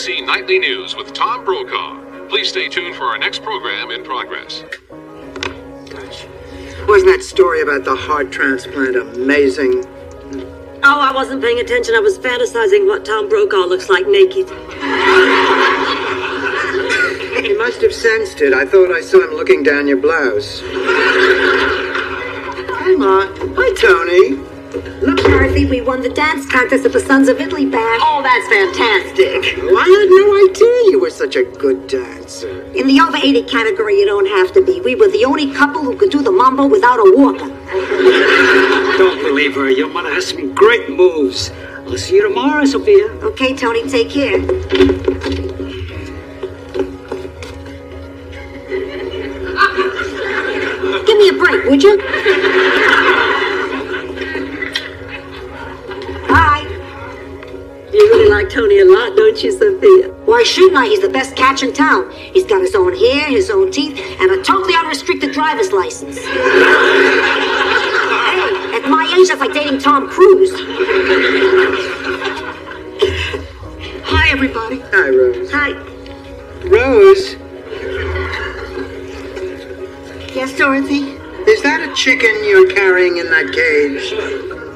ABC Nightly News with Tom Brokaw. Please stay tuned for our next program in progress. Gosh, wasn't that story about the heart transplant amazing? Oh, I wasn't paying attention. I was fantasizing what Tom Brokaw looks like naked. He must have sensed it. I thought I saw him looking down your blouse. Hi, Ma. Hi, Tony. Look, Dorothy, we won the dance contest at the Sons of Italy bash. Oh, that's fantastic. Well, I had no idea you were such a good dancer. In the over 80 category, you don't have to be. We were the only couple who could do the mambo without a walker. Don't believe her. Your mother has some great moves. I'll see you tomorrow, Sophia. Okay, Tony, take care. Give me a break, would you? Bye. You really like Tony a lot, don't you, Sophia? Why shouldn't I? He's the best catch in town. He's got his own hair, his own teeth, and a totally unrestricted driver's license. Hey, at my age, that's like dating Tom Cruise. Hi, everybody. Hi, Rose. Hi. Rose, Yes, Dorothy? is that a chicken you're carrying in that cage?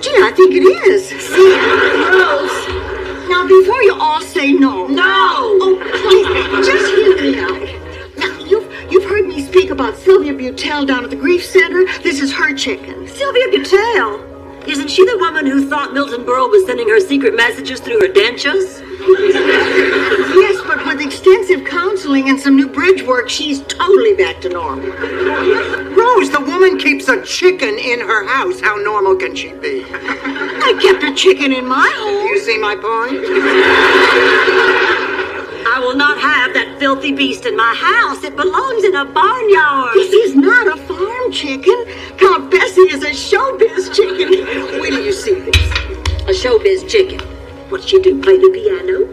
Gee, I think it is. See, Rose. Now, before you all say no. No! Oh, please, just hear me out. Now, you've heard me speak about Sylvia Butel down at the Grief Center. This is her chicken. Sylvia Butel? Isn't she the woman who thought Milton Berle was sending her secret messages through her dentures? Yes, but with extensive counseling and some new bridge work, she's totally back to normal. Rose, the woman keeps a chicken in her house. How normal can she be? I kept a chicken in my home. You see my point? I will not have that filthy beast in my house. It belongs in a barnyard. This is not a farm chicken. Count Bessie is a showbiz chicken. Wait till you see this. A showbiz chicken. What's she do? Play the piano?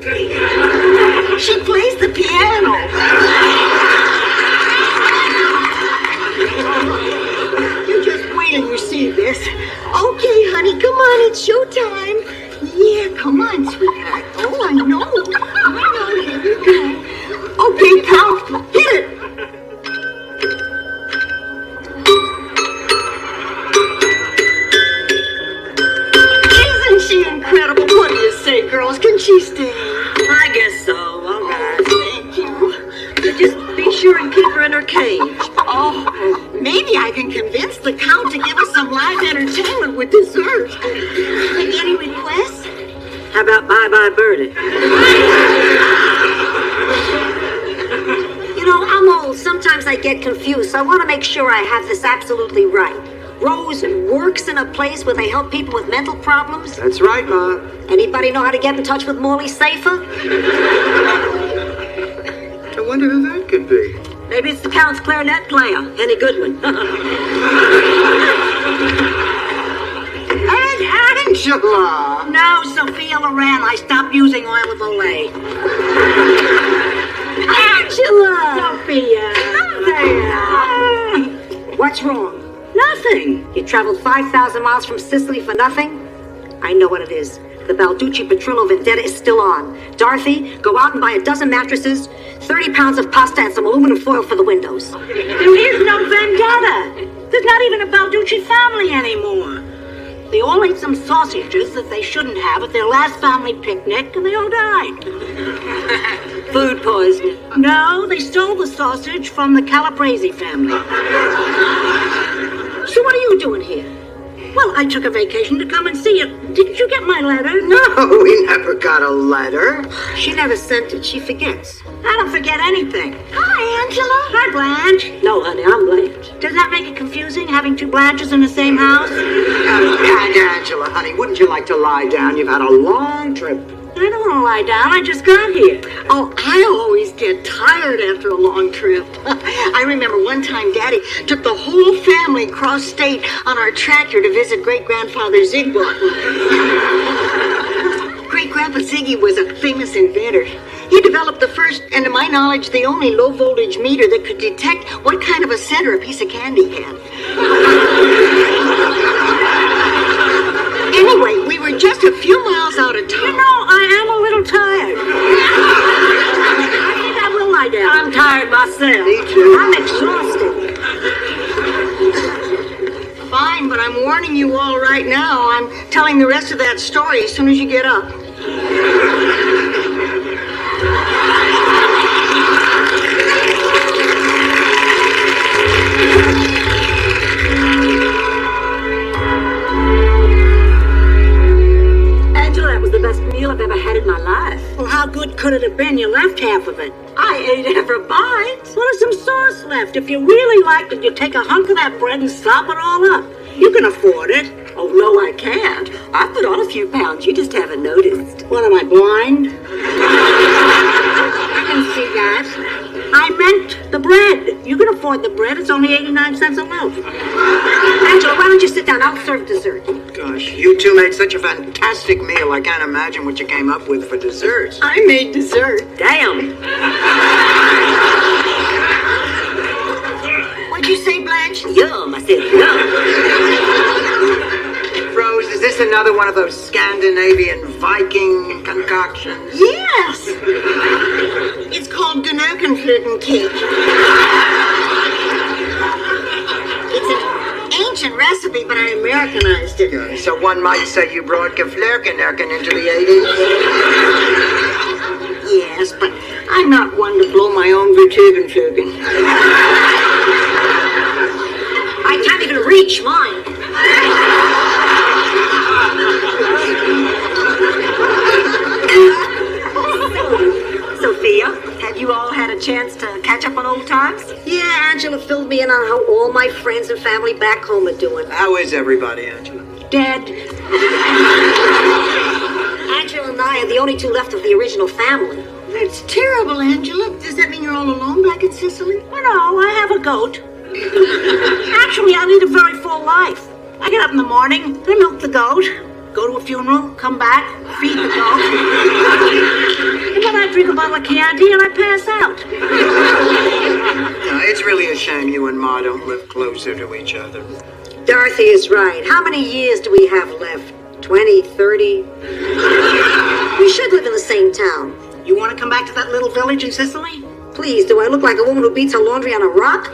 She plays the piano. You just wait till you see this. Okay, honey, come on, it's showtime. Yeah, come on, sweetheart. Oh, I know. Here you go. Okay, count. Hit it. Isn't she incredible? What do you say, girls? Can she stay? I guess so. All right. Thank you. Just be sure and keep her in her cage. Oh, maybe I can convince the Count to give us some live entertainment with dessert. Any requests? How about Bye-Bye Birdie? You know, I'm old. Sometimes I get confused, so I want to make sure I have this absolutely right. Rose works in a place where they help people with mental problems. That's right, Ma. Anybody know how to get in touch with Morley Safer? I wonder who that could be. Maybe it's the Count's clarinet player, Henny Goodwin. Aunt Angela! No, Sophia Loren. I stopped using oil of Olay. Angela! Sophia! What's wrong? Nothing. You traveled 5,000 miles from Sicily for nothing? I know what it is. The Balducci Petrillo vendetta is still on. Dorothy, go out and buy a dozen mattresses, 30 pounds of pasta, and some aluminum foil for the windows. There is no vendetta. There's not even a Balducci family anymore. They all ate some sausages that they shouldn't have at their last family picnic, and they all died. Food poisoning. No, they stole the sausage from the Calabrese family. So what are you doing here? Well, I took a vacation to come and see you. Didn't you get my letter? No, we never got a letter. She never sent it. She forgets. I don't forget anything. Hi, Angela. Hi, Blanche. No, honey, I'm Blanche. Does that make it confusing, having two Blanches in the same house? Aunt Angela, honey, wouldn't you like to lie down? You've had a long trip. I don't want to lie down. I just got here. Oh, I always get tired after a long trip. I remember one time Daddy took the whole family cross state on our tractor to visit great-grandfather Zygmunt. Great-grandpa Ziggy was a famous inventor. He developed the first, and to my knowledge, the only low-voltage meter that could detect what kind of a center a piece of candy had. Anyway, we were just a few miles out of town. You know, I am a little tired. lie down. I'm tired myself. Me too. I'm exhausted. Fine, but I'm warning you all right now. I'm telling the rest of that story as soon as you get up. Angela, that was the best meal I've ever had in my life. Well, how good could it have been? You left half of it. I ate every bite. Well, there's some sauce left. If you really liked it, you'd take a hunk of that bread and slop it all up. You can afford it. Oh, no, I can't. I put on a few pounds. You just haven't noticed. What, am I blind? I can see that. I meant the bread. You can afford the bread. It's only 89 cents a loaf. Angela, why don't you sit down? I'll serve dessert. Gosh, you two made such a fantastic meal. I can't imagine what you came up with for desserts. I made dessert. Damn. What'd you say, Blanche? Yum, I said yum. Rose, is this another one of those Scandinavian Viking concoctions? Yes. It's called Gnokenfluten cake. It's an ancient recipe, but I Americanized it. So one might say you brought Geflerkenerken into the 80s? Yes, but I'm not one to blow my own Betugenflugen. I can't even reach mine. Sophia, have you all had a chance to catch up on old times? Yeah, Angela filled me in on how all my friends and family back home are doing. How is everybody, Angela? Dead. Angela and I are the only two left of the original family. That's terrible, Angela. Does that mean you're all alone back in Sicily? Well, no, I have a goat. Actually, I lead a very full life. I get up in the morning, I milk the goat, go to a funeral, come back, feed the goat, and then I drink a bottle of candy and I pass out. No, it's really a shame you and Ma don't live closer to each other. Dorothy is right. How many years do we have left? 20, 30? We should live in the same town. You want to come back to that little village in Sicily? Please, do I look like a woman who beats her laundry on a rock?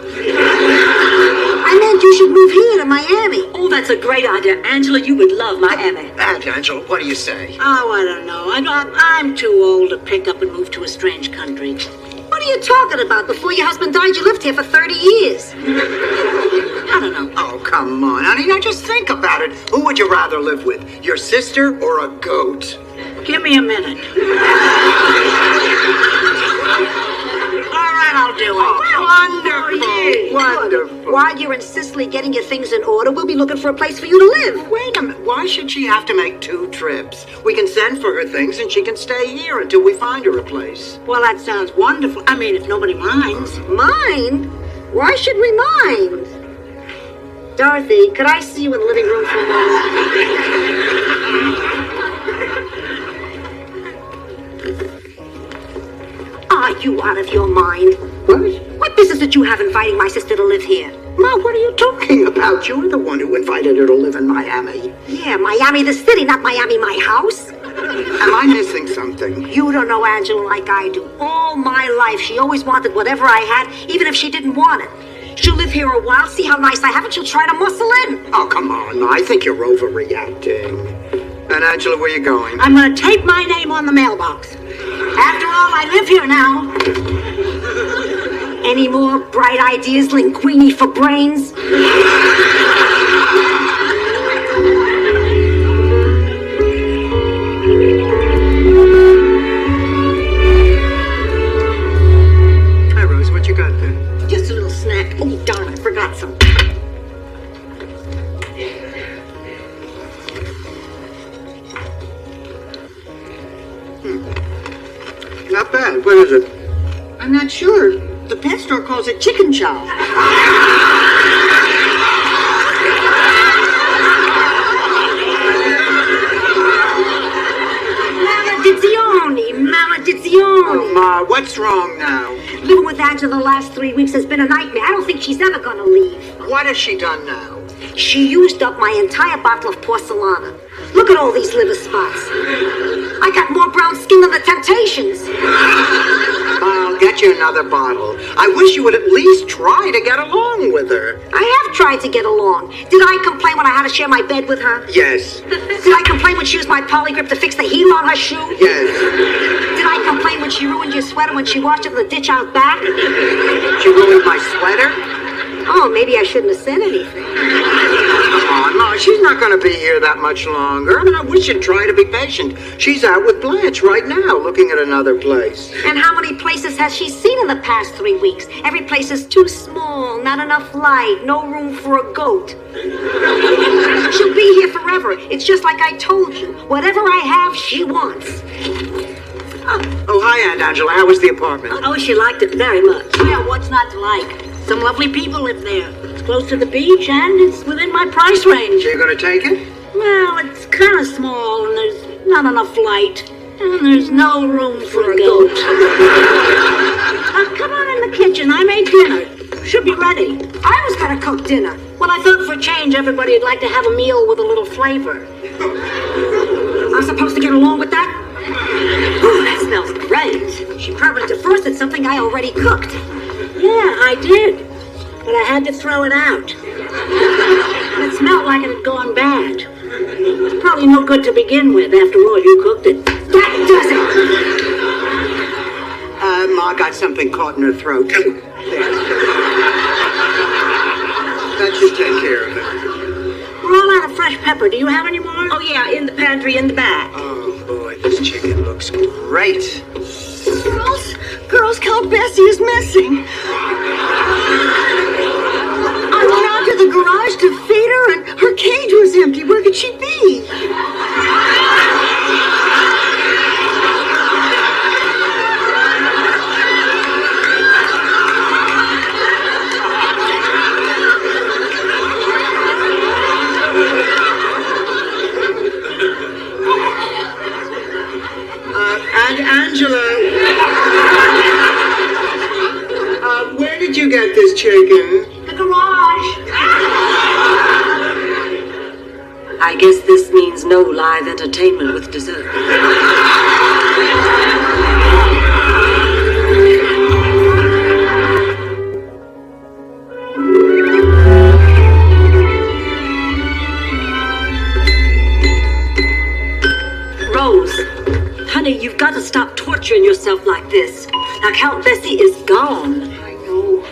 I meant you should move here to Miami. Oh, that's a great idea. Angela, you would love Miami. Angela, what do you say? Oh, I don't know. I'm too old to pick up and move to a strange country. What are you talking about? Before your husband died, you lived here for 30 years. I don't know. Oh, come on, honey. Now just think about it. Who would you rather live with? Your sister or a goat? Give me a minute. All right, I'll do it. Wonderful. Wonderful. While you're in Sicily getting your things in order, we'll be looking for a place for you to live. Wait a minute. Why should she have to make 2 trips? We can send for her things and she can stay here until we find her a place. Well, that sounds wonderful. I mean, if nobody minds. Mind? Why should we mind? Dorothy, could I see you in the living room for a moment? Are you out of your mind? What? What business did you have inviting my sister to live here? Ma, what are you talking about? You're the one who invited her to live in Miami. Yeah, Miami the city, not Miami my house. Am I missing something? You don't know Angela like I do. All my life, she always wanted whatever I had, even if she didn't want it. She'll live here a while, see how nice I have it, she'll try to muscle in. Oh, come on, Ma. I think you're overreacting. And Angela, where you going? I'm gonna tape my name on the mailbox. After all, I live here now. Any more bright ideas, linguini for brains? Hi, Rose. What you got there? Just a little snack. Oh, darn, I forgot some. Not bad. What is it? I'm not sure. The pet store calls it chicken chow. Maledizione. Oh, Ma, what's wrong now? Living with Angela the last 3 weeks has been a nightmare. I don't think she's ever gonna leave. What has she done now? She used up my entire bottle of porcelana. Look at all these liver spots. I got more brown skin than the Temptations. I'll get you another bottle. I wish you would at least try to get along with her. I have tried to get along. Did I complain when I had to share my bed with her? Yes. Did I complain when she used my polygrip to fix the heel on her shoe? Yes. Did I complain when she ruined your sweater when she washed it in the ditch out back? She ruined my sweater? Oh, maybe I shouldn't have said anything. Oh, no, she's not going to be here that much longer. I mean, I wish you'd try to be patient. She's out with Blanche right now, looking at another place. And how many places has she seen in the past 3 weeks? Every place is too small, not enough light, no room for a goat. She'll be here forever. It's just like I told you. Whatever I have, she wants. Oh, hi, Aunt Angela. How was the apartment? Oh, she liked it very much. Yeah, what's not to like? Some lovely people live there. It's close to the beach and it's within my price range. So you're going to take it? Well, it's kind of small and there's not enough light. And there's no room for a goat. Come on in the kitchen. I made dinner. Should be ready. I was going to cook dinner. Well, I thought for a change everybody'd like to have a meal with a little flavor. I'm supposed to get along with that? Ooh, that smells great. She probably defrosted something I already cooked. Yeah, I did. But I had to throw it out. It smelled like it had gone bad. It's probably no good to begin with. After all, you cooked it. That does it. Ma got something caught in her throat. There. That should take care of it. We're all out of fresh pepper. Do you have any more? Oh, yeah, in the pantry in the back. Oh, boy, this chicken looks great. Girls, Count Bessie is missing. I went out to the garage to feed her, and her cage was empty. Where could she be? Aunt Angela. Where did you get this chicken? The garage. I guess this means no live entertainment with dessert. Rose, honey, you've got to stop torturing yourself like this. Now, Count Bessie is gone. I know.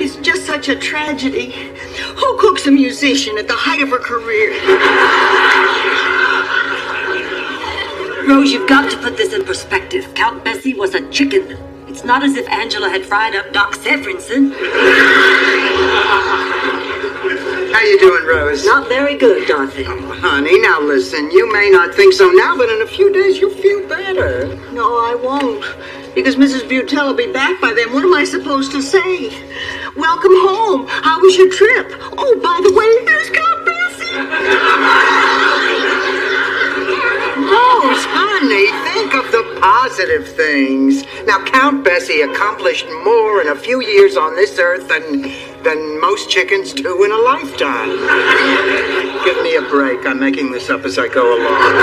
It's just such a tragedy. Who cooks a musician at the height of her career? Rose, you've got to put this in perspective. Count Bessie was a chicken. It's not as if Angela had fried up Doc Severinsen. How you doing, Rose? Not very good, Dorothy. Oh, honey, now listen. You may not think so now, but in a few days you'll feel better. No, I won't. Because Mrs. Butel will be back by then. What am I supposed to say? Welcome home. How was your trip? Oh, by the way, there's Count Bessie. Rose, honey, think of the positive things. Now, Count Bessie accomplished more in a few years on this earth than most chickens do in a lifetime. Give me a break. I'm making this up as I go along.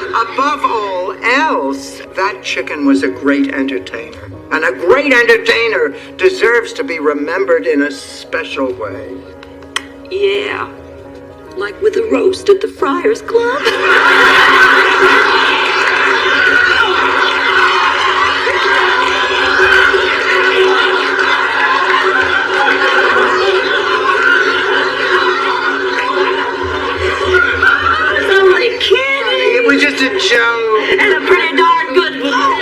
Above all else, that chicken was a great entertainer. And a great entertainer deserves to be remembered in a special way. Yeah, like with a roast at the Friars Club. It was just a joke. And a pretty darn good one.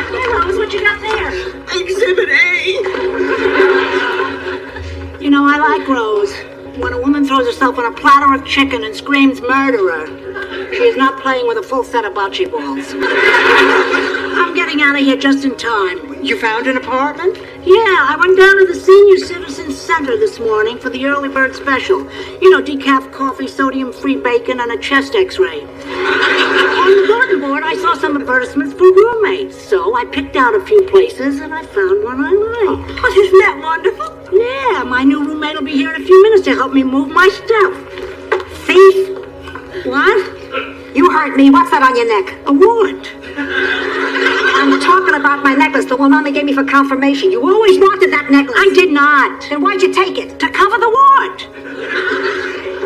Hey, Rose, what you got there? Exhibit A. You know, I like Rose. When a woman throws herself on a platter of chicken and screams murderer, she is not playing with a full set of bocce balls. I'm getting out of here just in time. You found an apartment? Yeah, I went down to the Senior Citizen Center this morning for the early bird special. You know, decaf coffee, sodium-free bacon, and a chest x-ray. On the bulletin board, I saw some advertisements for roommates, so I picked out a few places, and I found one I liked. Oh, isn't that wonderful? Yeah, my new roommate will be here in a few minutes to help me move my stuff. Thief! What? You heard me. What's that on your neck? A warrant. I'm talking about my necklace, the one Mama gave me for confirmation. You always wanted that necklace. I did not. Then why'd you take it? To cover the wart.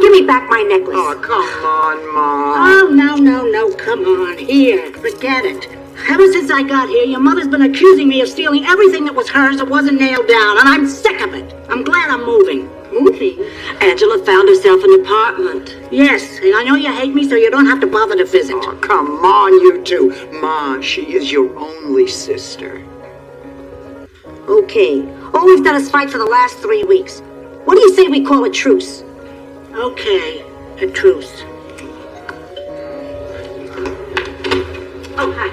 Give me back my necklace. Oh, come on, Mom. Oh, no, come on. Here, forget it. Ever since I got here, your mother's been accusing me of stealing everything that was hers that wasn't nailed down, and I'm sick of it. I'm glad I'm moving. Moving? Angela found herself an apartment. Yes, and I know you hate me, so you don't have to bother to visit. Oh, come on, you two. Ma, she is your only sister. Okay. All we've done is fight for the last 3 weeks. What do you say we call a truce? Okay, a truce. Oh, hi.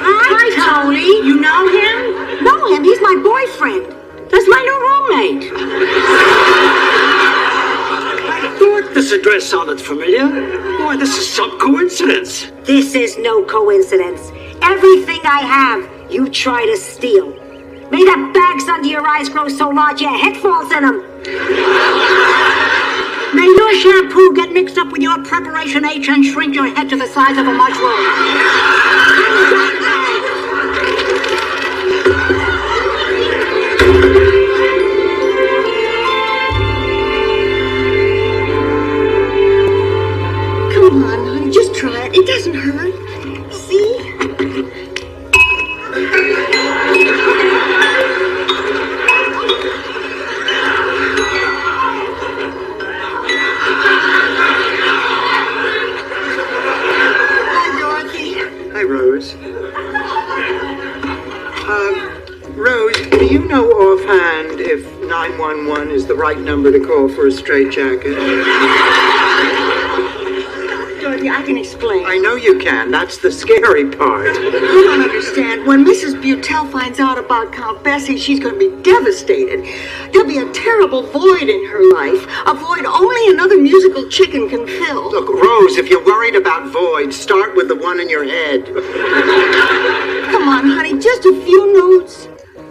Hi, Tony. You know him? Know him? He's my boyfriend. That's my new roommate. I thought this address sounded familiar. Why, this is some coincidence. This is no coincidence. Everything I have, you try to steal. May the bags under your eyes grow so large your head falls in them. May your shampoo get mixed up with your Preparation H and shrink your head to the size of a mushroom. Come on, honey, just try it. It doesn't hurt. See? Hi, Rose. Rose, do you know offhand if 911 is the right number to call for a straitjacket? Dorothy, I can explain. I know you can. That's the scary part. You don't understand. When Mrs. Butel finds out about Count Bessie, she's going to be devastated. There'll be a terrible void in her life, a void only another musical chicken can fill. Look, Rose, if you're worried about voids, start with the one in your head. Come on, honey, just a few notes.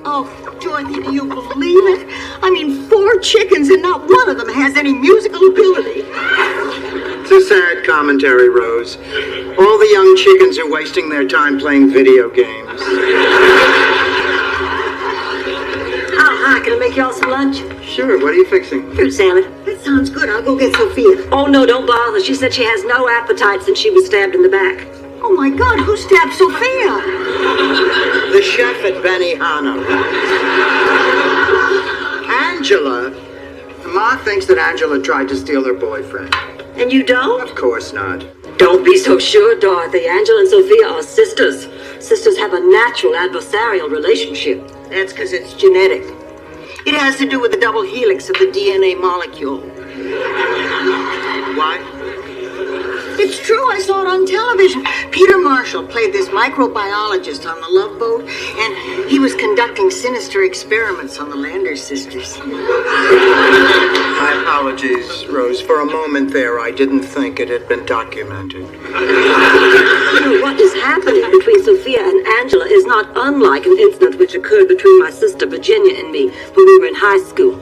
Oh, Dorothy, do you believe it? I mean, 4 chickens and not one of them has any musical ability. It's a sad commentary, Rose. All the young chickens are wasting their time playing video games. Oh, hi. Can I make y'all some lunch? Sure, what are you fixing? Fruit salad. That sounds good. I'll go get Sophia. Oh, no, don't bother. She said she has no appetite since she was stabbed in the back. Oh, my God, who stabbed Sophia? The chef at Benihana. Angela. Ma thinks that Angela tried to steal her boyfriend. And you don't? Of course not. Don't be so sure, Dorothy. Angela and Sophia are sisters. Sisters have a natural adversarial relationship. That's because it's genetic. It has to do with the double helix of the DNA molecule. Why? It's true, I saw it on television. Peter Marshall played this microbiologist on the Love Boat, and he was conducting sinister experiments on the Lander sisters. My apologies, Rose. For a moment there, I didn't think it had been documented. You know, what is happening between Sophia and Angela is not unlike an incident which occurred between my sister Virginia and me when we were in high school.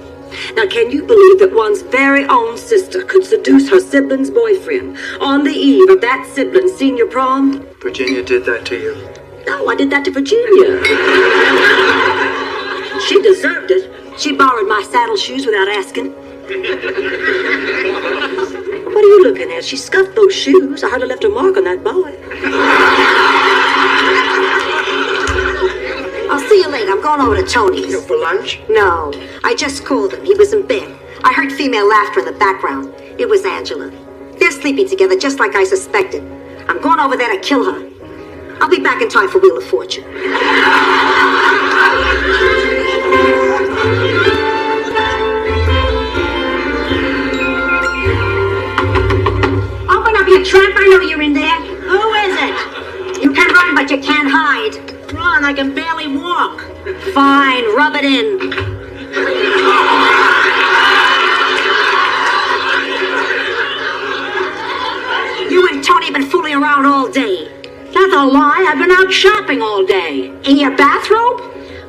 Now, can you believe that one's very own sister could seduce her sibling's boyfriend on the eve of that sibling's senior prom? Virginia did that to you. No, I did that to Virginia. She deserved it. She borrowed my saddle shoes without asking. What are you looking at? She scuffed those shoes. I heard her left a mark on that boy. I'll see you later. I'm going over to Tony's. For lunch? No, I just called him. He was in bed. I heard female laughter in the background. It was Angela. They're sleeping together just like I suspected. I'm going over there to kill her. I'll be back in time for Wheel of Fortune. Open up, you tramp. I know you're in there. Who is it? You can run, but you can't hide. Ron, I can barely walk. Fine, rub it in. You and Tony have been fooling around all day. That's a lie. I've been out shopping all day. In your bathrobe?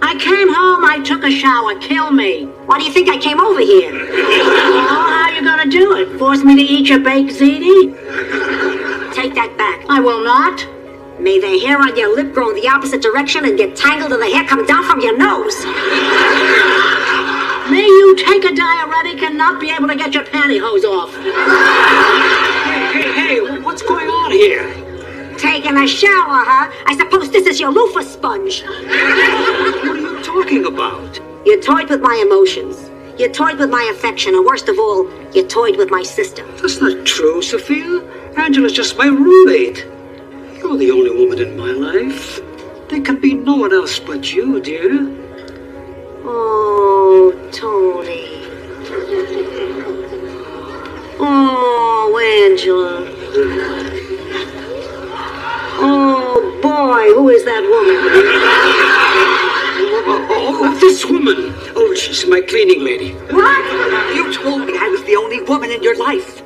I came home, I took a shower. Kill me. Why do you think I came over here? Oh, how you gonna do it? Force me to eat your baked ziti? Take that back. I will not. May the hair on your lip grow in the opposite direction and get tangled in the hair coming down from your nose. May you take a diuretic and not be able to get your pantyhose off. Hey, what's going on here? Taking a shower, huh? I suppose this is your loofah sponge. What are you talking about? You toyed with my emotions. You toyed with my affection, and worst of all, you toyed with my sister. That's not true, Sophia. Angela's just my roommate. You're the only woman in my life. There can be no one else but you, dear. Oh, Tony. Oh, Angela. Oh, boy, who is that woman? Oh, this woman. Oh, she's my cleaning lady. What? You told me I was the only woman in your life.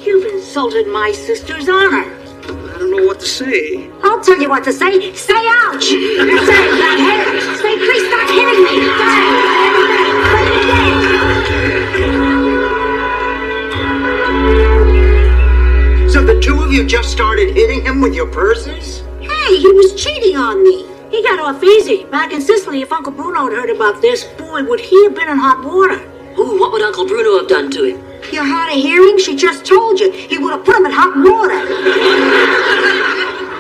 You've insulted my sister's honor. I don't know what to say. I'll tell you what to say. Say ouch! Say, say, please stop hitting me! So the two of you just started hitting him with your purses? Hey, he was cheating on me. He got off easy. Back in Sicily, if Uncle Bruno had heard about this, boy, would he have been in hot water. Ooh, what would Uncle Bruno have done to him? You're hard of hearing? She just told you. He would have put him in hot water.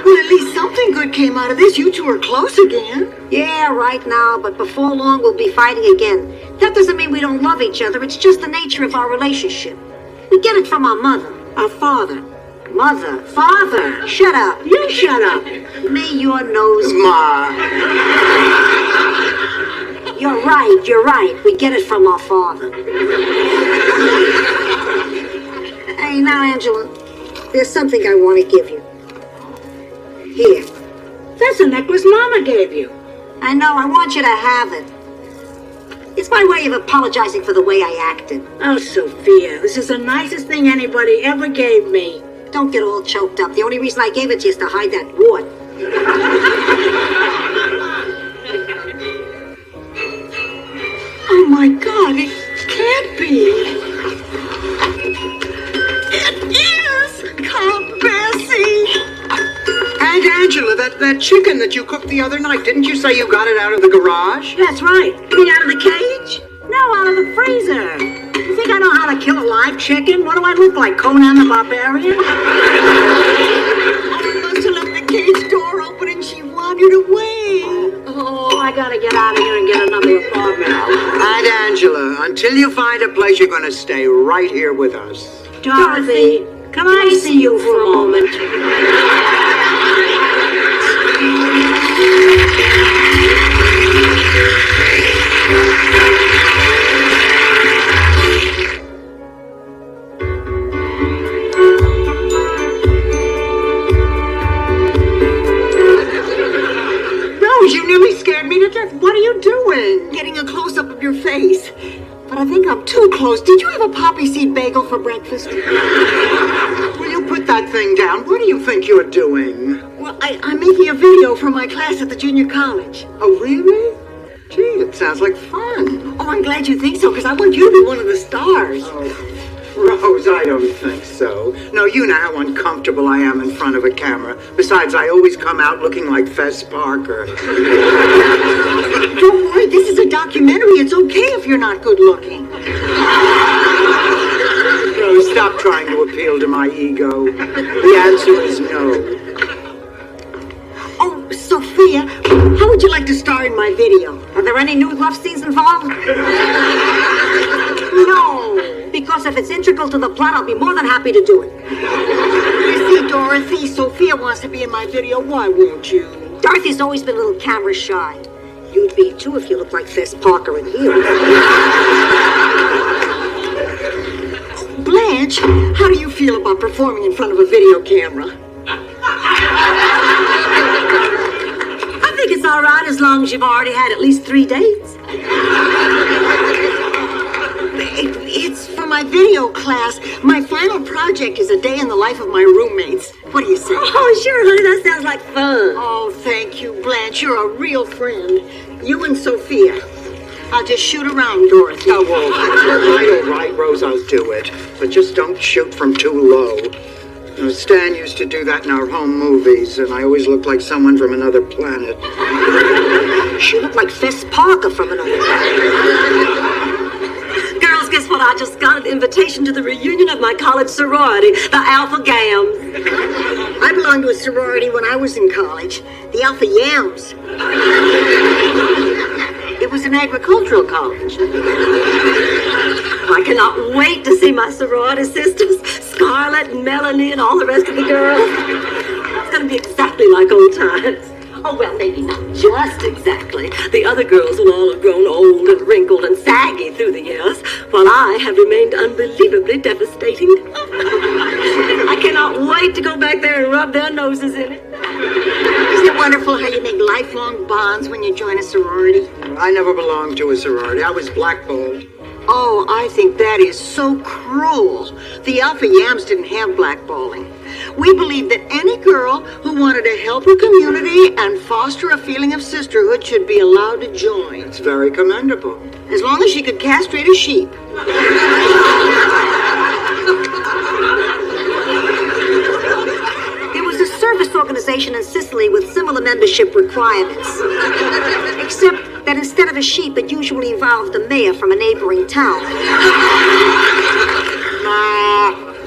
Well, at least something good came out of this. You two are close again. Yeah, right now, but before long we'll be fighting again. That doesn't mean we don't love each other. It's just the nature of our relationship. We get it from our mother, our father. Mother, father, shut up. You shut up. May your nose... Ma. You're right. We get it from our father. Hey, now, Angela, there's something I want to give you. Here. That's a necklace Mama gave you. I know, I want you to have it. It's my way of apologizing for the way I acted. Oh, Sophia, this is the nicest thing anybody ever gave me. Don't get all choked up. The only reason I gave it to you is to hide that wart. Oh my God, it can't be. It is Count Bessie. And Angela, that chicken that you cooked the other night, didn't you say you got it out of the garage? That's right. You mean out of the cage? No, out of the freezer. You think I know how to kill a live chicken? What do I look like, Conan the Barbarian? I must have left the cage door open and she wandered away. Oh, I gotta get out of here and get another apartment. And Angela, until you find a place, you're going to stay right here with us. Dorothy, can I see you for a moment? You nearly scared me to death. What are you doing? Getting a close-up of your face. But I think I'm too close. Did you have a poppy seed bagel for breakfast? Will you put that thing down? What do you think you're doing? Well, I'm making a video for my class at the junior college. Oh, really? Gee, it sounds like fun. Oh, I'm glad you think so, because I want you to be one of the stars. Oh, Rose, I don't think so. No, you know how uncomfortable I am in front of a camera. Besides, I always come out looking like Fess Parker. Don't worry, this is a documentary. It's okay if you're not good looking. Rose, stop trying to appeal to my ego. The answer is no. Oh, Sophia, how would you like to star in my video? Are there any nude love scenes involved? No. Because if it's integral to the plot, I'll be more than happy to do it. You see, Dorothy, Sophia wants to be in my video. Why won't you? Dorothy's always been a little camera shy. You'd be too if you looked like Fess Parker in heels. Blanche, how do you feel about performing in front of a video camera? I think it's all right as long as you've already had at least 3 dates. It's for my video class. My final project is a day in the life of my roommates. What do you say? Oh, sure, honey, that sounds like fun. Oh, thank you, Blanche. You're a real friend. You and Sophia. I'll just shoot around, Dorothy. Oh, all right, Rose, I'll do it. But just don't shoot from too low. Stan used to do that in our home movies, and I always looked like someone from another planet. She looked like Fess Parker from another planet. Girls, guess what? I just got an invitation to the reunion of my college sorority, the Alpha Gams. I belonged to a sorority when I was in college, the Alpha Yams. It was an agricultural college. I cannot wait to see my sorority sisters, Scarlett and Melanie and all the rest of the girls. It's going to be exactly like old times. Oh, well, maybe not just exactly. The other girls will all have grown old and wrinkled and saggy through the years, while I have remained unbelievably devastating. I cannot wait to go back there and rub their noses in it. Isn't it wonderful how you make lifelong bonds when you join a sorority? I never belonged to a sorority. I was blackballed. Oh, I think that is so cruel. The Alpha Yams didn't have blackballing. We believed that any girl who wanted to help her community and foster a feeling of sisterhood should be allowed to join. It's very commendable. As long as she could castrate a sheep. There was a service organization in Sicily with similar membership requirements. Except that instead of a sheep, it usually involved a mayor from a neighboring town.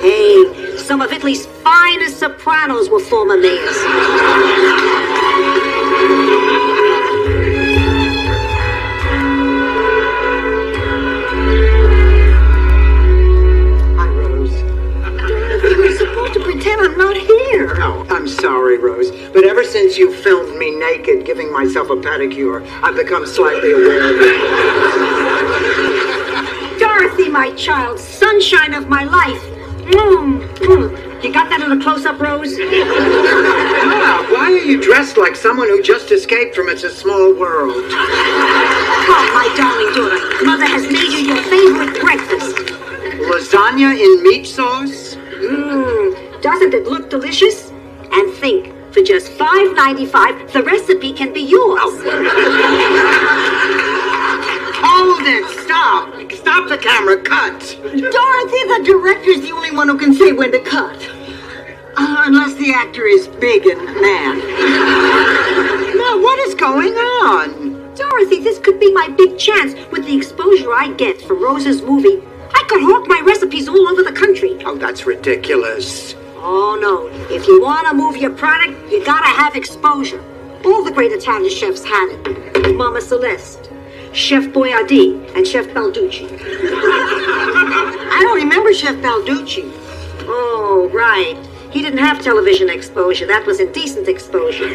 Hey, some of Italy's finest sopranos were former mayors. Hi, Rose. You were supposed to pretend I'm not here. Oh, I'm sorry, Rose, but ever since you filmed me naked giving myself a pedicure, I've become slightly aware of it. Dorothy, my child, sunshine of my life. You got that in a close-up, Rose? Ah, why are you dressed like someone who just escaped from It's a Small World? Oh, my darling daughter, Mother has made you your favorite breakfast. Lasagna in meat sauce? Doesn't it look delicious? And think, for just $5.95, the recipe can be yours. Hold it! Stop! Stop the camera! Cut! Dorothy, the director's the only one who can say when to cut. Unless the actor is big and mad. Now, what is going on? Dorothy, this could be my big chance. With the exposure I get from Rose's movie, I could hawk my recipes all over the country. Oh, that's ridiculous. Oh, no. If you want to move your product, you gotta have exposure. All the great Italian chefs had it. Mama Celeste, Chef Boyardee, and Chef Balducci. I don't remember Chef Balducci. Oh, right. He didn't have television exposure. That was indecent exposure.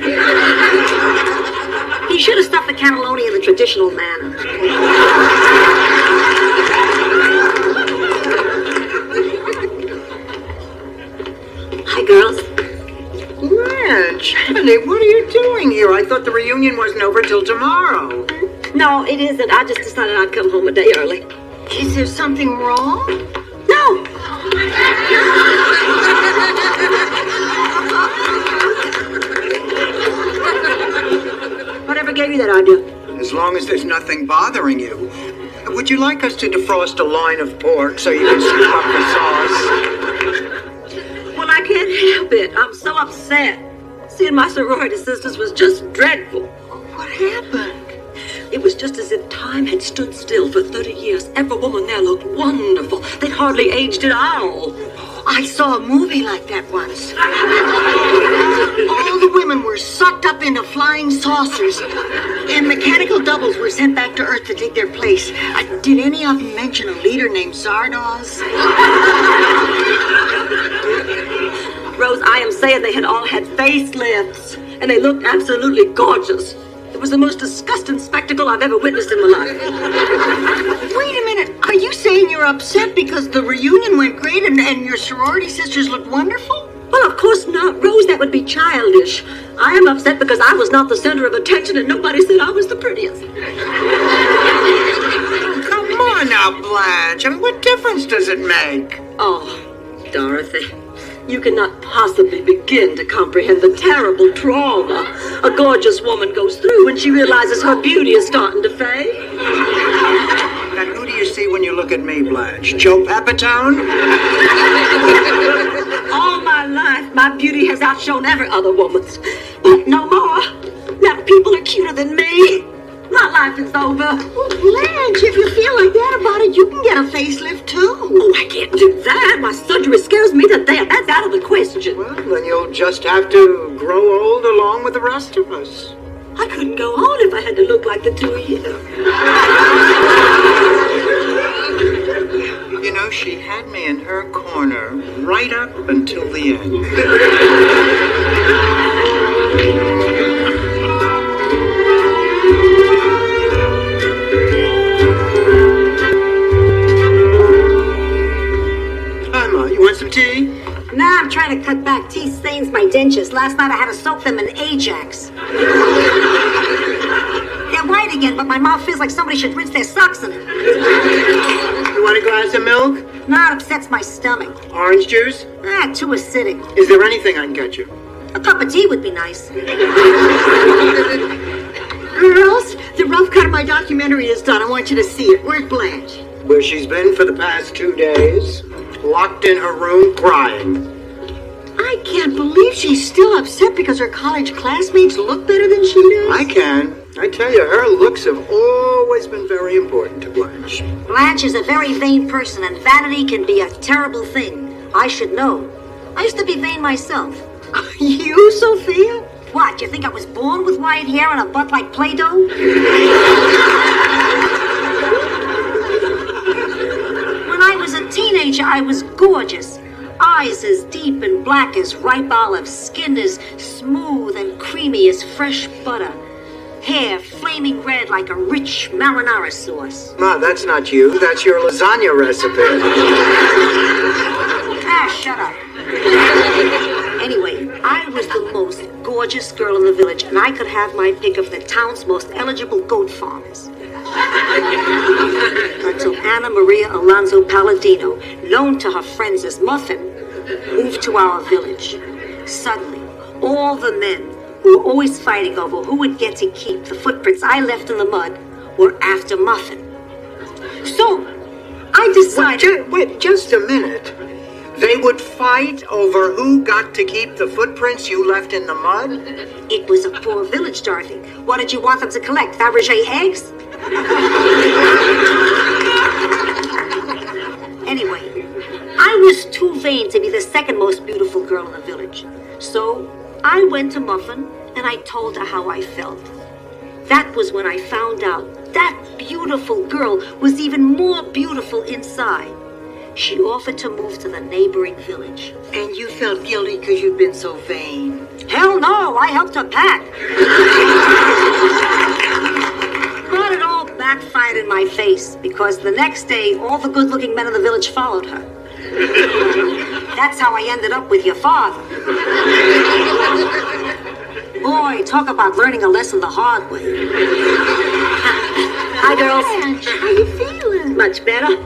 He should have stuffed the cannelloni in the traditional manner. Hi, girls. Blanche, honey, what are you doing here? I thought the reunion wasn't over till tomorrow. No, it isn't. I just decided I'd come home a day early. Is there something wrong? No. Whatever gave you that idea? As long as there's nothing bothering you. Would you like us to defrost a line of pork so you can scoop up the sauce? Well, I can't help it. I'm so upset. Seeing my sorority sisters was just dreadful. What happened? It was just as if time had stood still for 30 years. Every woman there looked wonderful. They'd hardly aged at all. I saw a movie like that once. All the women were sucked up into flying saucers, and mechanical doubles were sent back to Earth to take their place. Did any of them mention a leader named Zardoz? Rose, I am saying they had all had facelifts, and they looked absolutely gorgeous. It was the most disgusting spectacle I've ever witnessed in my life. Wait a minute. Are you saying you're upset because the reunion went great and your sorority sisters looked wonderful? Well, of course not, Rose. That would be childish. I am upset because I was not the center of attention and nobody said I was the prettiest. Come on now, Blanche. I mean, what difference does it make? Oh, Dorothy, you cannot possibly begin to comprehend the terrible trauma a gorgeous woman goes through when she realizes her beauty is starting to fade. And who do you see when you look at me, Blanche? Joe Papatone? All my life, my beauty has outshone every other woman's. But no more. Now people are cuter than me. My life is over. Well, Blanche, if you feel like that about it, you can get a facelift too. Oh, I can't do that. My surgery scares me to death. That's out of the question. Well, then you'll just have to grow old along with the rest of us. I couldn't go on if I had to look like the two of you. You know, she had me in her corner right up until the end. Hi, Ma. You want some tea? Nah, I'm trying to cut back. Tea stains my dentures. Last night I had to soak them in Ajax. They're white again, but my mouth feels like somebody should rinse their socks in it. You want a glass of milk? Nah, it upsets my stomach. Orange juice? Too acidic. Is there anything I can get you? A cup of tea would be nice. Girls, the rough cut of my documentary is done. I want you to see it. Where's Blanche? Where she's been for the past 2 days, locked in her room crying. I can't believe she's still upset because her college classmates look better than she does. I can. I tell you, her looks have always been very important to Blanche. Blanche is a very vain person, and vanity can be a terrible thing. I should know. I used to be vain myself. You, Sophia? What, you think I was born with white hair and a butt like Play-Doh? When I was a teenager, I was gorgeous. Eyes as deep and black as ripe olives, skin as smooth and creamy as fresh butter, hair flaming red like a rich marinara sauce. Ma, that's not you. That's your lasagna recipe. Shut up. Anyway, I was the most gorgeous girl in the village, and I could have my pick of the town's most eligible goat farmers. Until Anna Maria Alonzo Palladino, known to her friends as Muffin, moved to our village. Suddenly, all the men who were always fighting over who would get to keep the footprints I left in the mud were after Muffin. So, I decided... Wait, just a minute. They would fight over who got to keep the footprints you left in the mud? It was a poor village, Dorothy. What did you want them to collect? Fabergé eggs? Anyway, I was too vain to be the second most beautiful girl in the village. So I went to Muffin and I told her how I felt. That was when I found out that beautiful girl was even more beautiful inside. She offered to move to the neighboring village. And you felt guilty because you'd been so vain. Hell no, I helped her pack. But it all backfired in my face because the next day, all the good-looking men in the village followed her. That's how I ended up with your father. Boy, talk about learning a lesson the hard way. Hi, girls. How you feeling? Much better.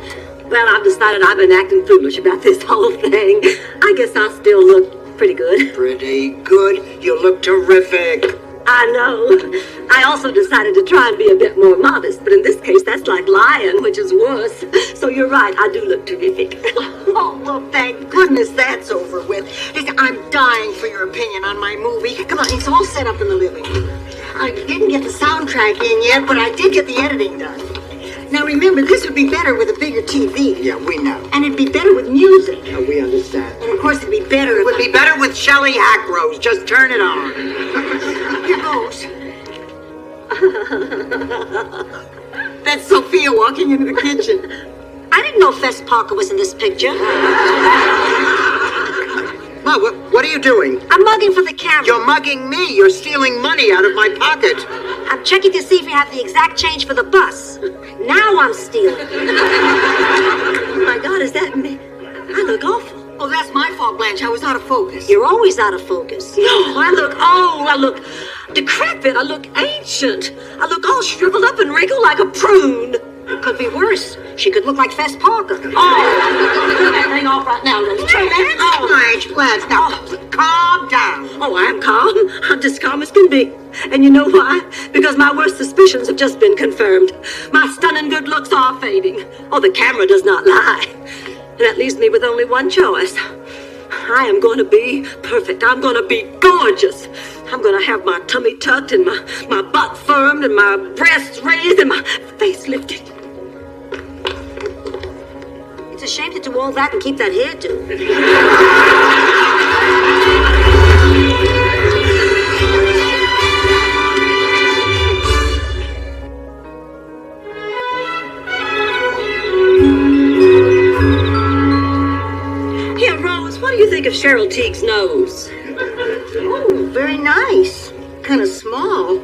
Well, I've decided I've been acting foolish about this whole thing. I guess I still look pretty good. Pretty good. You look terrific. I know. I also decided to try and be a bit more modest, but in this case, that's like lying, which is worse. So you're right, I do look terrific. Oh, well, thank goodness that's over with. Listen, I'm dying for your opinion on my movie. Come on, it's all set up in the living room. I didn't get the soundtrack in yet, but I did get the editing done. Now remember, this would be better with a bigger TV. Yeah, we know. And it'd be better with music. Yeah, we understand. And of course, it'd be better It would be better with Shelley Hackrose. Just turn it on. Here goes. That's Sophia walking into the kitchen. I didn't know Fess Parker was in this picture. Ma, what are you doing? I'm mugging for the camera. You're mugging me. You're stealing money out of my pocket. I'm checking to see if you have the exact change for the bus. Now I'm stealing. Oh my God, is that me? I look awful. Oh, that's my fault, Blanche. I was out of focus. You're always out of focus. I look decrepit. I look ancient. I look all shriveled up and wrinkled like a prune. It could be worse. She could look like Fess Parker. Oh, turn that thing off right now, Rose. Turn that off. Blanche, now, calm down. Oh, I'm calm. I'm just calm as can be. And you know why? Because my worst suspicions have just been confirmed. My stunning good looks are fading. Oh, the camera does not lie. And that leaves me with only one choice. I am going to be perfect. I'm going to be gorgeous. I'm going to have my tummy tucked and my butt firmed and my breasts raised and my face lifted. It's a shame to do all that and keep that hairdo. Here, Rose, what do you think of Cheryl Teague's nose? Oh, very nice. Kind of small.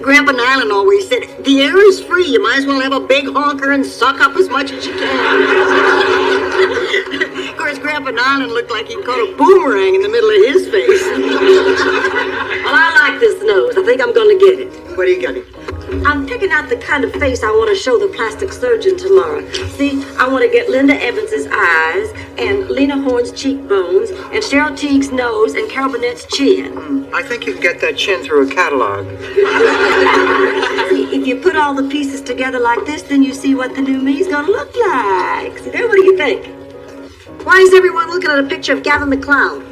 Grandpa Nyland always said, the air is free. You might as well have a big honker and suck up as much as you can. Of course, Grandpa Nyland looked like he caught a boomerang in the middle of his face. Well, I like this nose. I think I'm going to get it. What are you getting? I'm picking out the kind of face I want to show the plastic surgeon tomorrow. See, I want to get Linda Evans's eyes, and Lena Horne's cheekbones, and Cheryl Teague's nose, and Carol Burnett's chin. I think you can get that chin through a catalog. See, if you put all the pieces together like this, then you see what the new me's gonna look like. See there, what do you think? Why is everyone looking at a picture of Gavin McLeod?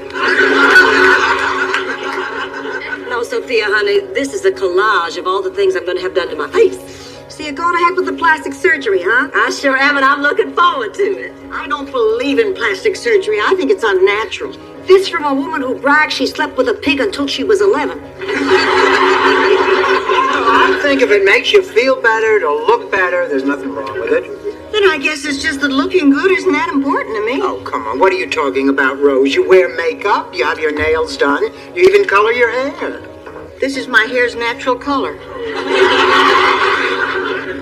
No, Sophia, honey, this is a collage of all the things I'm gonna have done to my face. So you're going ahead with the plastic surgery, huh? I sure am, and I'm looking forward to it. I don't believe in plastic surgery. I think it's unnatural. This from a woman who bragged she slept with a pig until she was 11. I think if it makes you feel better, to look better, there's nothing wrong with it. Then I guess it's just that looking good isn't that important to me. Oh, come on. What are you talking about, Rose? You wear makeup, you have your nails done, you even color your hair. This is my hair's natural color.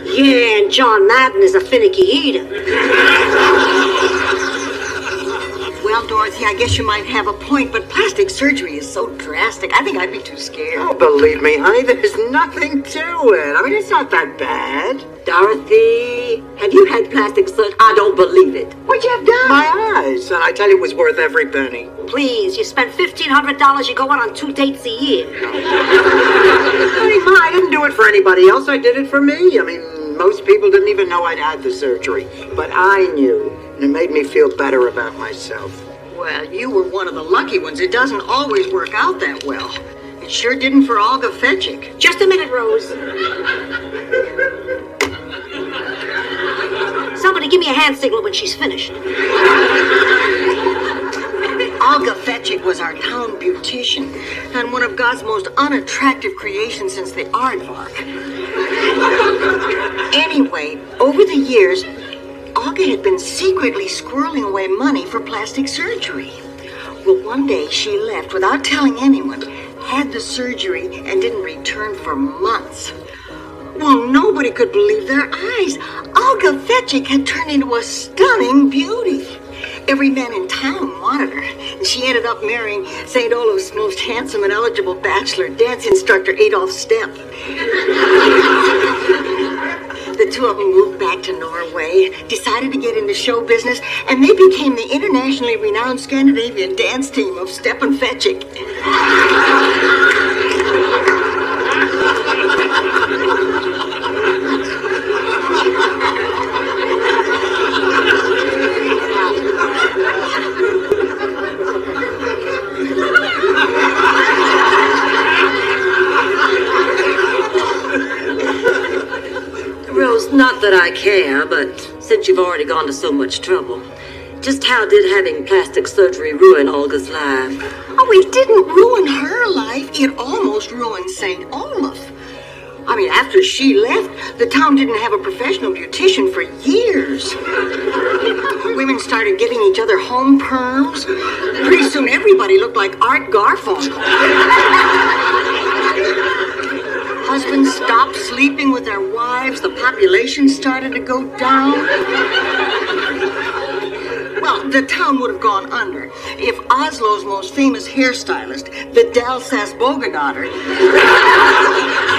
Yeah, and John Madden is a finicky eater. Well, Dorothy, I guess you might have a point, but plastic surgery is so drastic. I think I'd be too scared. Oh, believe me, honey, there's nothing to it. I mean, it's not that bad. Dorothy, have you had plastic surgery? I don't believe it. What'd you have done? My eyes. And I tell you, it was worth every penny. Please, you spend $1,500, you go out on 2 dates a year. Honey, Ma, I didn't do it for anybody else. I did it for me. I mean, most people didn't even know I'd had the surgery. But I knew, and it made me feel better about myself. Well, you were one of the lucky ones. It doesn't always work out that well. It sure didn't for Olga Fetchik. Just a minute, Rose. Somebody give me a hand signal when she's finished. Olga Fetchik was our town beautician and one of God's most unattractive creations since the aardvark. Anyway, over the years, Olga had been secretly squirreling away money for plastic surgery. Well, one day she left without telling anyone, had the surgery, and didn't return for months. Well, nobody could believe their eyes. Olga Fetchik had turned into a stunning beauty. Every man in town wanted her, and she ended up marrying St. Olaf's most handsome and eligible bachelor, dance instructor Adolf Stepp. The two of them moved back to Norway, decided to get into show business, and they became the internationally renowned Scandinavian dance team of Stepp and Fetchik. Not that I care, but since you've already gone to so much trouble, just how did having plastic surgery ruin Olga's life? Oh, it didn't ruin her life. It almost ruined St. Olaf. I mean, after she left, the town didn't have a professional beautician for years. Women started giving each other home perms. Pretty soon, everybody looked like Art Garfunkel. Husbands stopped sleeping with their wives. The population started to go down. Well, the town would have gone under if Oslo's most famous hairstylist, Vidal Sass-Bogadottir,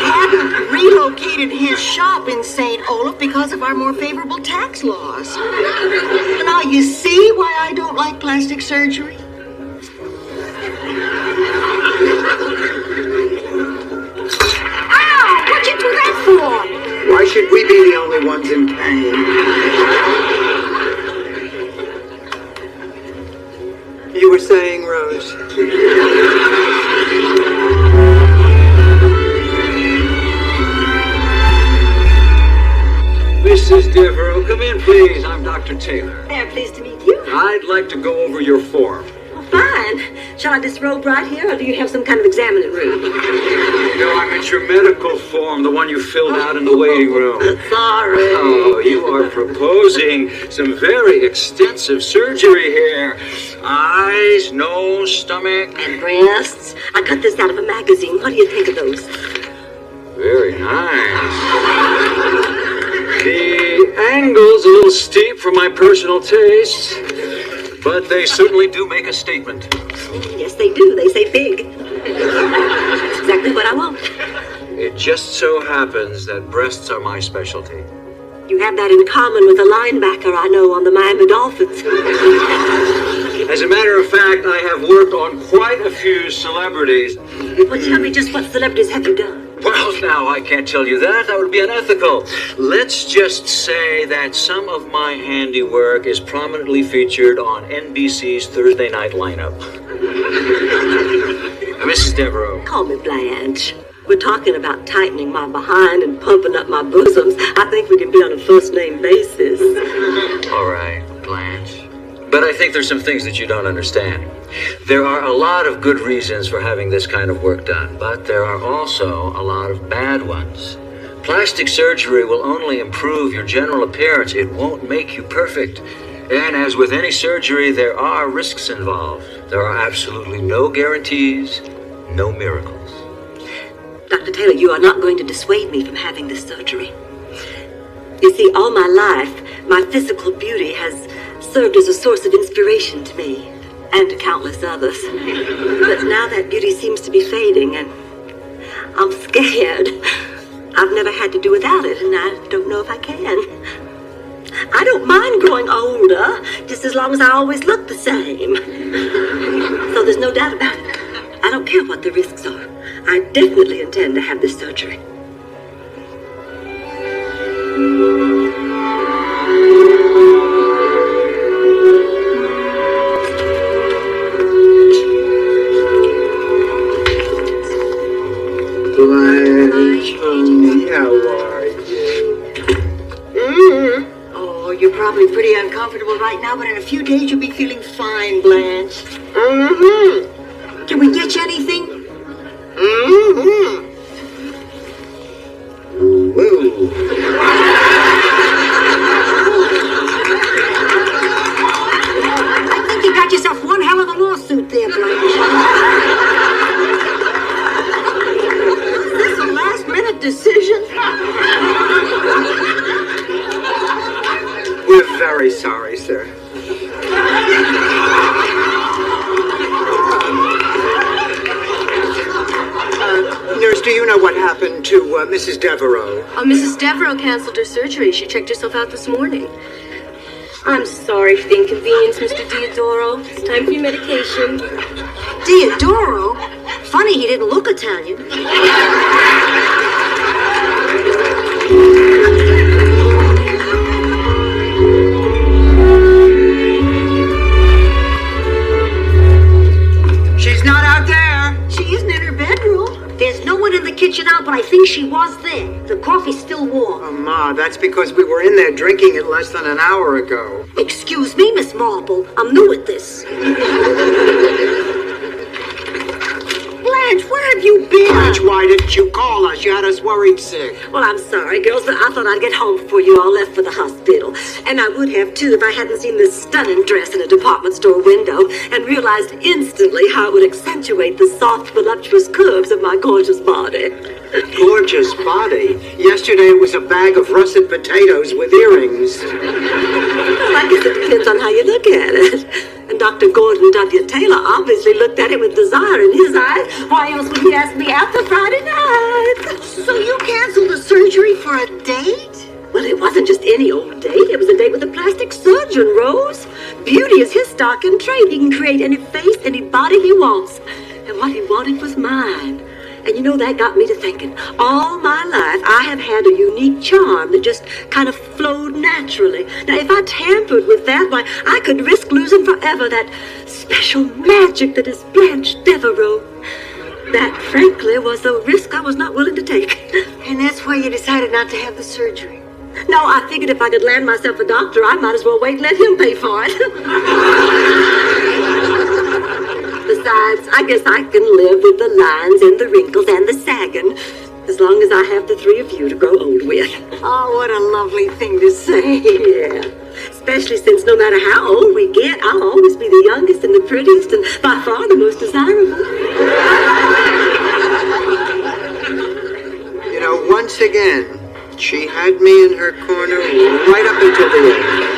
hadn't relocated his shop in St. Olaf because of our more favorable tax laws. Now, you see why I don't like plastic surgery? What'd you do that for? Why should we be the only ones in pain? You were Mrs. Devereaux, come in, please. I'm Dr. Taylor. Very pleased to meet you. I'd like to go over your form. Well, fine. Shall I disrobe right here, or do you have some kind of examining room? No, I meant your medical form, the one you filled out in the waiting room. Sorry. Oh, you are proposing some very extensive surgery here. Eyes, nose, stomach. And breasts. I cut this out of a magazine. What do you think of those? Very nice. The angle's a little steep for my personal taste, but they certainly do make a statement. Yes, they do. They say big. That's exactly what I want. It just so happens that breasts are my specialty. You have that in common with a linebacker I know on the Miami Dolphins. As a matter of fact, I have worked on quite a few celebrities. Well, tell me just what celebrities have you done? Well, now, I can't tell you that. That would be unethical. Let's just say that some of my handiwork is prominently featured on NBC's Thursday night lineup. Mrs. Devereaux. Call me Blanche. We're talking about tightening my behind and pumping up my bosoms. I think we can be on a first-name basis. All right, Blanche. But I think there's some things that you don't understand. There are a lot of good reasons for having this kind of work done, but there are also a lot of bad ones. Plastic surgery will only improve your general appearance. It won't make you perfect. And as with any surgery, there are risks involved. There are absolutely no guarantees, no miracles. Dr. Taylor, you are not going to dissuade me from having this surgery. You see, all my life, my physical beauty has served as a source of inspiration to me and to countless others. But now that beauty seems to be fading, and I'm scared. I've never had to do without it, and I don't know if I can. I don't mind growing older, just as long as I always look the same. So there's no doubt about it. I don't care what the risks are. I definitely intend to have this surgery. Blanche, honey, how are you? Oh, you're probably pretty uncomfortable right now, but in a few days you'll be feeling fine, Blanche. Can we get you anything? Woo. I think you got yourself one hell of a lawsuit there, Blanche. Is this a last-minute decision? We're very sorry, sir. Nurse, do you know what happened to Mrs. Devereaux? Mrs. Devereaux canceled her surgery. She checked herself out this morning. I'm sorry for the inconvenience, Mr. Diodoro. It's time for your medication. Diodoro? Funny he didn't look Italian. She's not out there. She isn't in her bedroom. There's no one in the kitchen out, but I think she was there. The coffee's still warm. Oh, Ma, that's because we were in there drinking it less than an hour ago. Excuse me, Miss Marple. I'm new at this. Blanche, where have you been? Blanche, why didn't you call us? You had us worried sick. Well, I'm sorry, girls, but I thought I'd get home before you all left for the hospital. And I would have, too, if I hadn't seen this stunning dress in a department store window and realized instantly how it would accentuate the soft, voluptuous curves of my gorgeous body. Gorgeous body. Yesterday it was a bag of russet potatoes with earrings. Well, I guess it depends on how you look at it. And Dr. Gordon W. Taylor obviously looked at it with desire in his eyes. Why else would he ask me out for Friday night? So you canceled the surgery for a date? Well, it wasn't just any old date. It was a date with a plastic surgeon, Rose. Beauty is his stock and trade. He can create any face, any body he wants. And what he wanted was mine. And you know, that got me to thinking. All my life, I have had a unique charm that just kind of flowed naturally. Now, if I tampered with that, why, I could risk losing forever that special magic that is Blanche Devereaux. That, frankly, was a risk I was not willing to take. And that's why you decided not to have the surgery. No, I figured if I could land myself a doctor, I might as well wait and let him pay for it. Besides, I guess I can live with the lines and the wrinkles and the sagging, as long as I have the three of you to grow old with. Oh, what a lovely thing to say. Yeah. Especially since no matter how old we get, I'll always be the youngest and the prettiest and by far the most desirable. You know, once again, she had me in her corner right up until the end.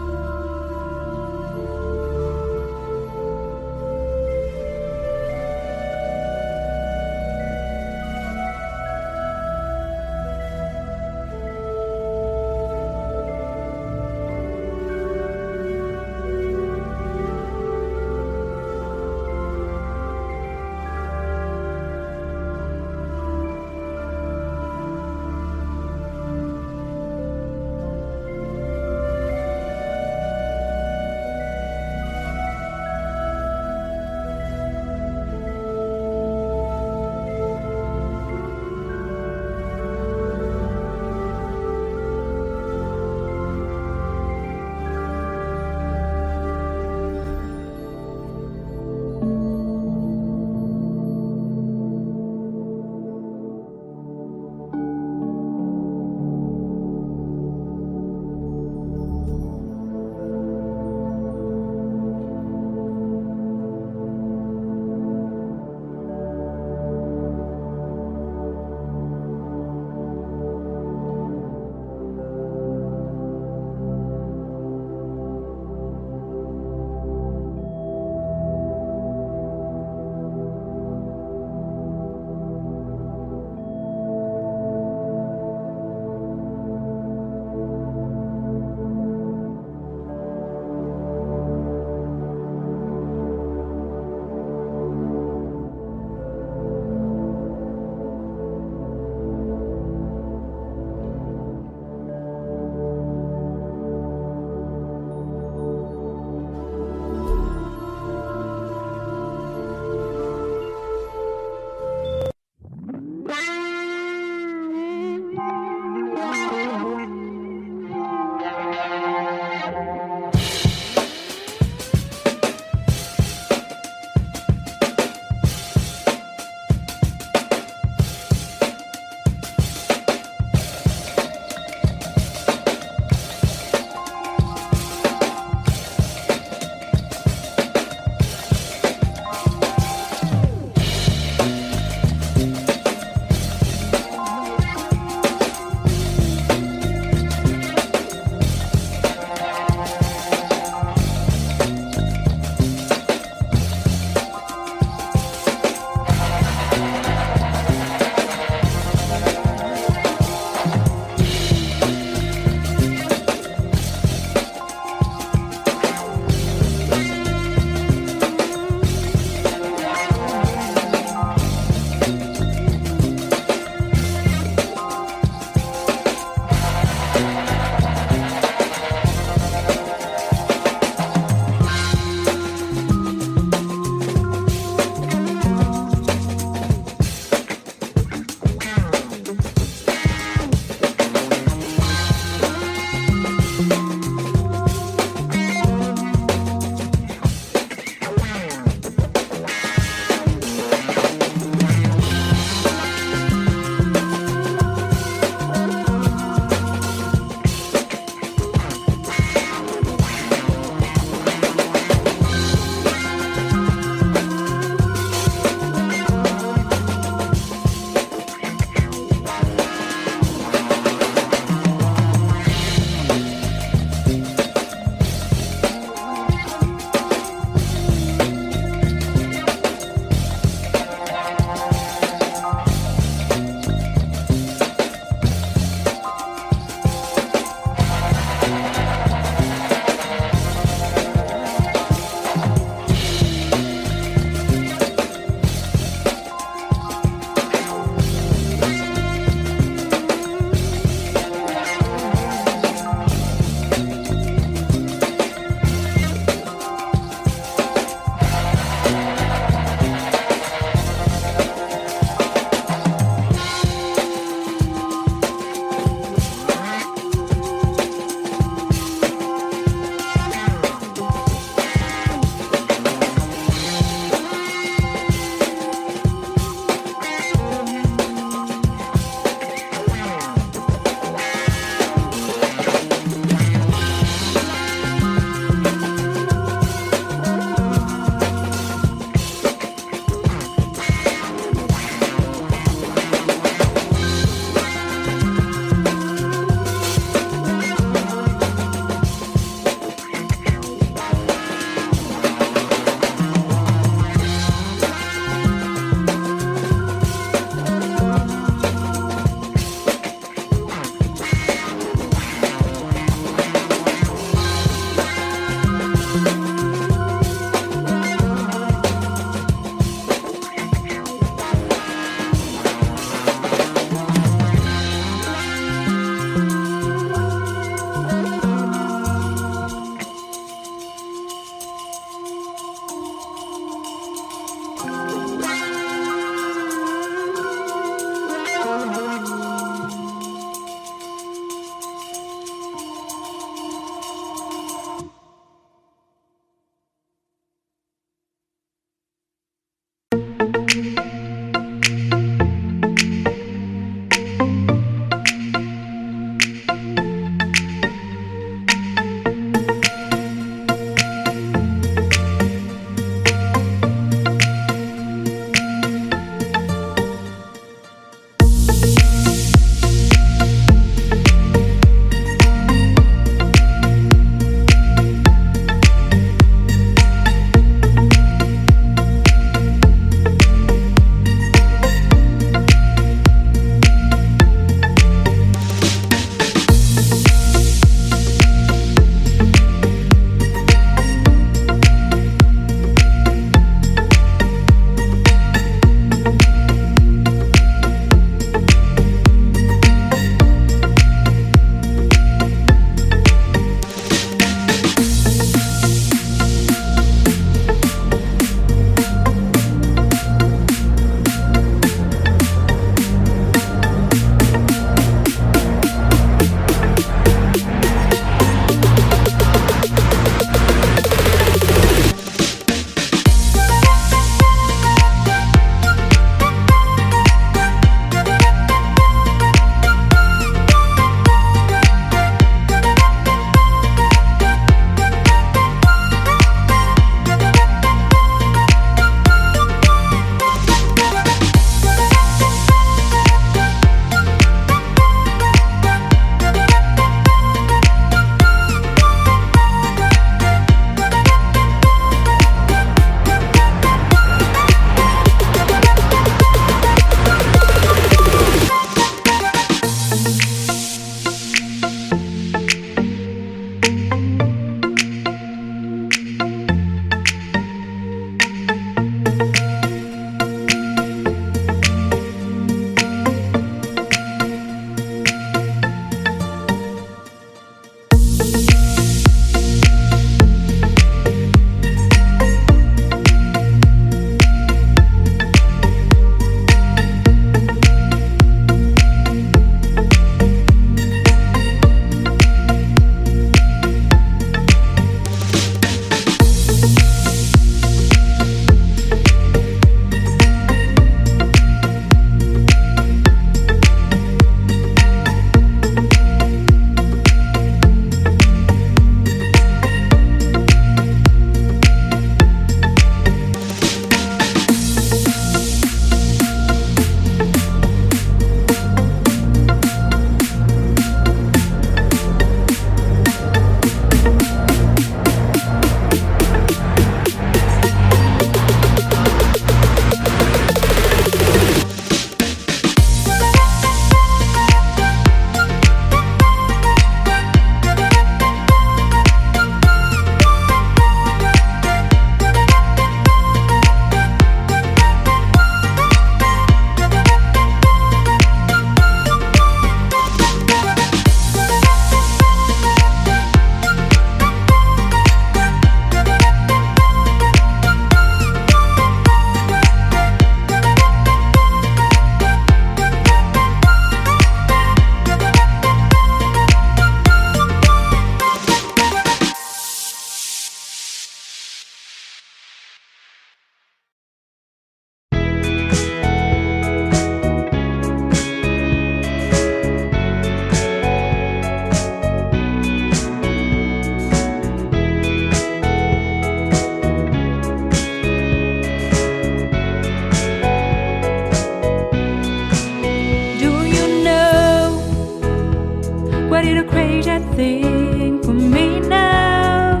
What is a crazy thing for me now?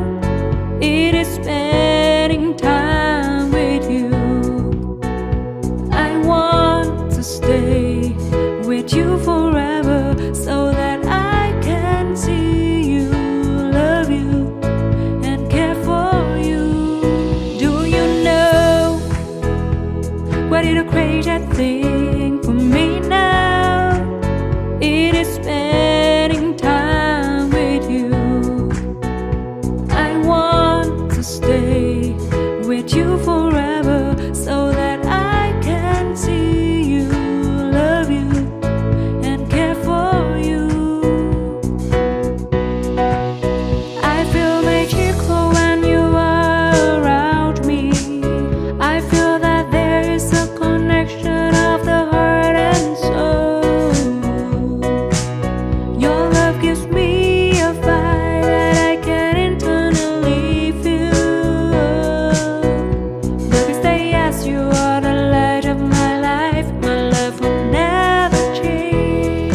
It is spending time with you. I want to stay with you forever so that I can see you, love you, and care for you. Do you know what is a crazy thing for me now? It is spending time with you. I want to stay with you forever so that I can see you, love you, and care for you. I feel magical when you are around me. I feel that there is a connection of the heart and soul. Your love gives me a vibe that I can internally feel. Baby, say yes, you are the light of my life. My love will never change.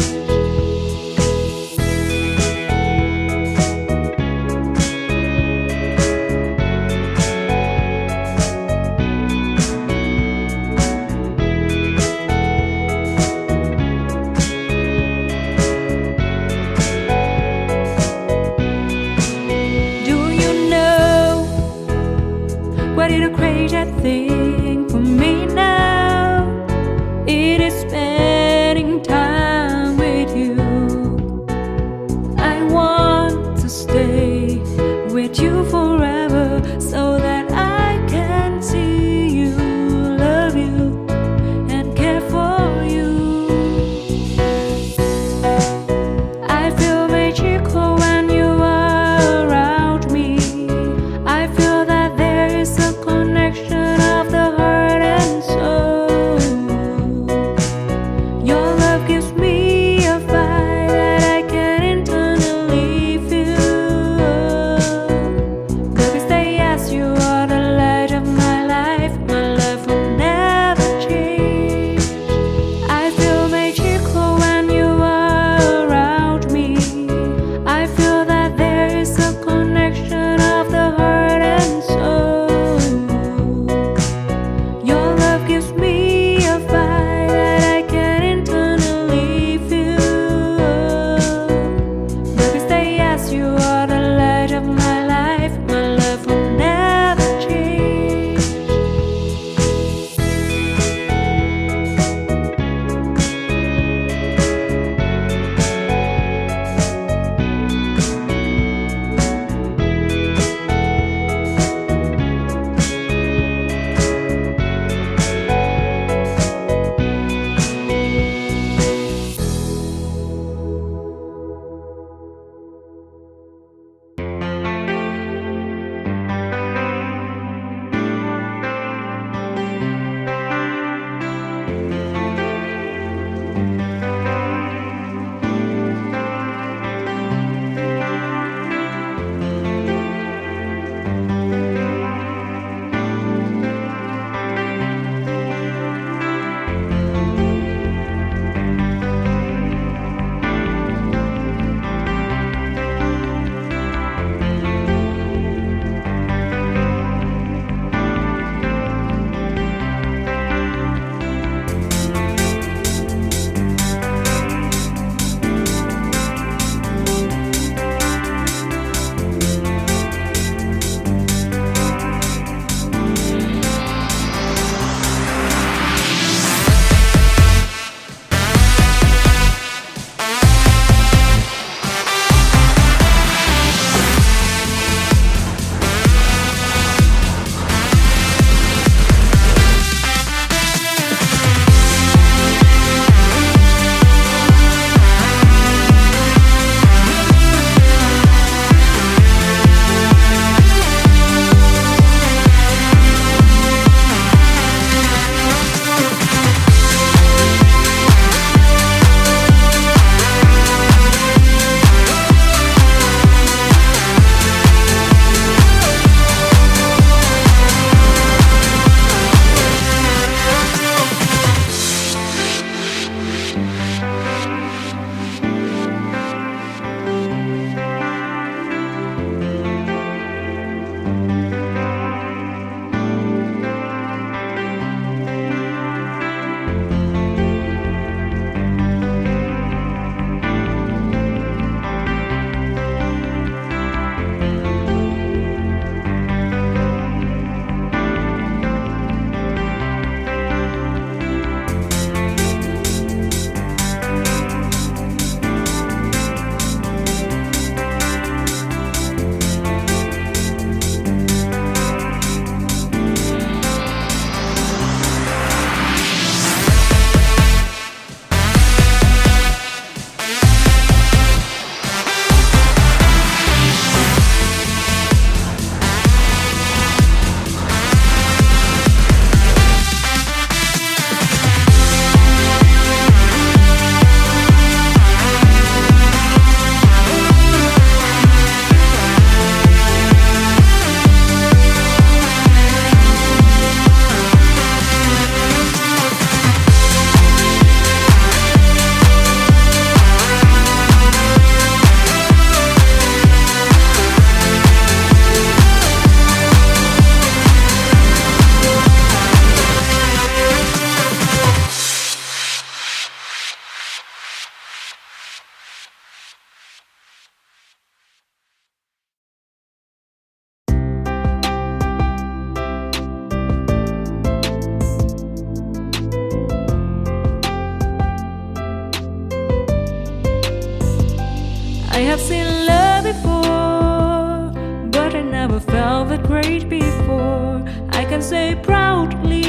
I have seen love before, but I never felt that great before. I can say proudly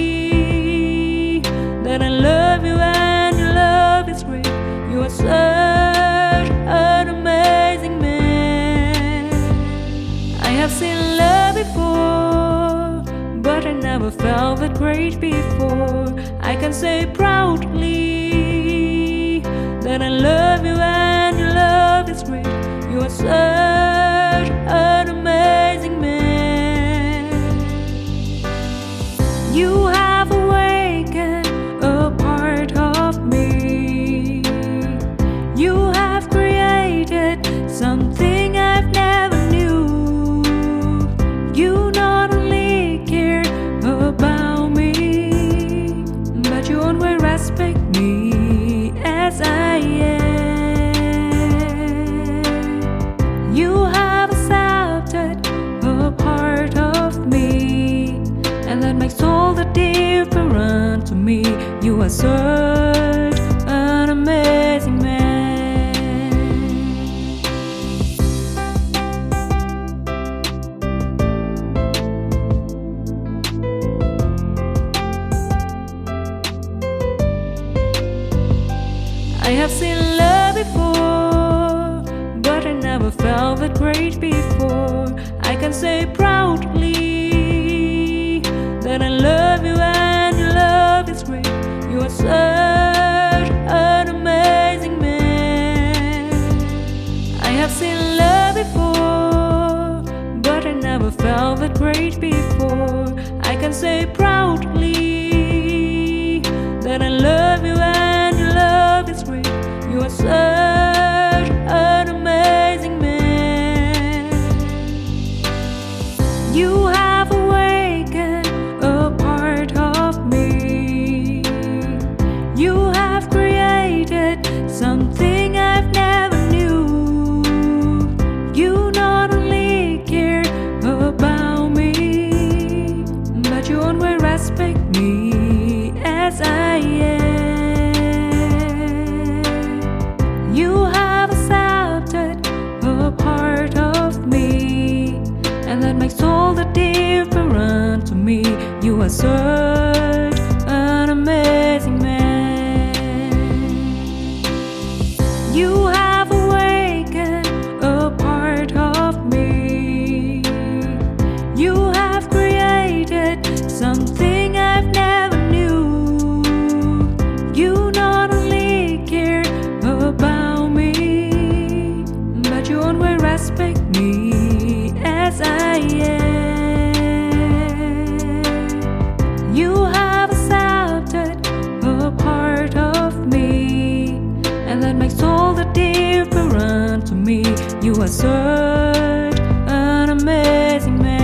that I love you and your love is great. You are such an amazing man. I have seen love before, but I never felt that great before. I can say proudly that I love you and your love is great. You are such an amazing man. You have awakened a part of me. You have created something I've never knew. You not only care about me, but you always respect me as I am. You have accepted a part of me, and that makes all the difference to me. You are such an amazing man. I have seen love before, but I never felt that great before. I can say proudly that I love you and your love is great. You are such an amazing man. I have seen love before, but I never felt that great before. I can say proudly that I love you and your love is great. You are such an amazing man. You have awakened a part of me. You have created something I've never knew. You not only care about me, but you always respect me as I am. You have accepted a part of me, and that makes all the difference to me. You are such an amazing man. You have awakened a part of me. You have created something I've never knew. You not only care about me, but you always respect me as I am. You have accepted a part of me, and that makes all the difference to me. You are such an amazing man.